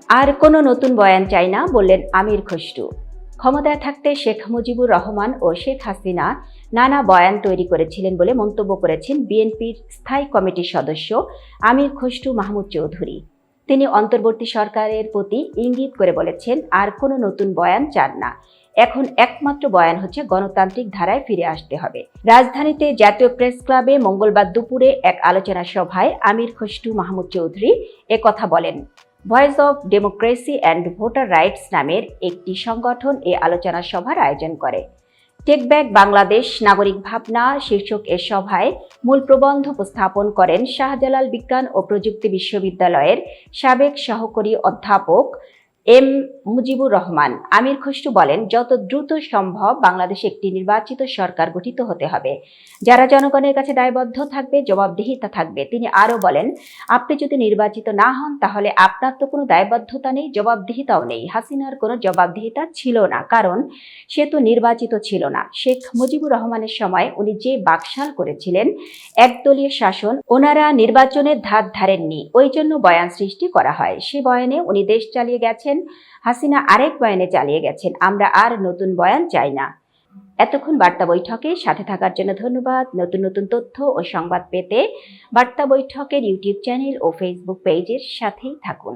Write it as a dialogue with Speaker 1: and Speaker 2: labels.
Speaker 1: আর কোনো নতুন বয়ান চাই না, বললেন আমির খসরু। ক্ষমতায় থাকতে শেখ মুজিবুর রহমান ও শেখ হাসিনা নানা বয়ান তৈরি করেছিলেন বলে মন্তব্য করেছেন বিএনপির স্থায়ী কমিটির সদস্য আমির খসরু মাহমুদ চৌধুরী। তিনি অন্তর্বর্তী সরকারের প্রতি ইঙ্গিত করে বলেছেন, আর কোনো নতুন বয়ান চান না, এখন একমাত্র বয়ান হচ্ছে গণতান্ত্রিক ধারায় ফিরে আসতে হবে। রাজধানীতে জাতীয় প্রেস ক্লাবে মঙ্গলবার দুপুরে এক আলোচনা সভায় আমির খসরু মাহমুদ চৌধুরী একথা বলেন। Voice of democracy and voter rights নামের একটি সংগঠন এই আলোচনা সভার আয়োজন করে। টেক ব্যাক বাংলাদেশ নাগরিক ভাবনা শীর্ষক এ সভায় মূল প্রবন্ধ উপস্থাপন করেন শাহজালাল বিজ্ঞান ও প্রযুক্তি বিশ্ববিদ্যালয়ের সাবেক সহকারী অধ্যাপক এম মুজিবুর রহমান। আমির খসরু বলেন, যত দ্রুত সম্ভব বাংলাদেশে একটি নির্বাচিত সরকার গঠিত হতে হবে, যারা জনগণের কাছে দায়বদ্ধ থাকবে, জবাবদিহিতা থাকবে। তিনি আরও বলেন, আপনি যদি নির্বাচিত না হন তাহলে আপনার তো কোনো দায়বদ্ধতা নেই, জবাবদিহিতাও নেই। হাসিনার কোনো জবাবদিহিতা ছিল না, কারণ সে তো নির্বাচিত ছিল না। শেখ মুজিবুর রহমানের সময় উনি যে বাকশাল করেছিলেন, একদলীয় শাসন, ওনারা নির্বাচনের ধার ধারেননি, ওই জন্য বয়ান সৃষ্টি করা হয়। সে বয়ানে উনি দেশ চালিয়ে গেছেন, হাসিনা আরেক বয়ানে চালিয়ে গেছেন। আমরা আর নতুন বয়ান চাই না। এতক্ষণ বার্তা বৈঠকে সাথে থাকার জন্য ধন্যবাদ। নতুন নতুন তথ্য ও সংবাদ পেতে বার্তা বৈঠকের ইউটিউব চ্যানেল ও ফেসবুক পেজের সাথেই থাকুন।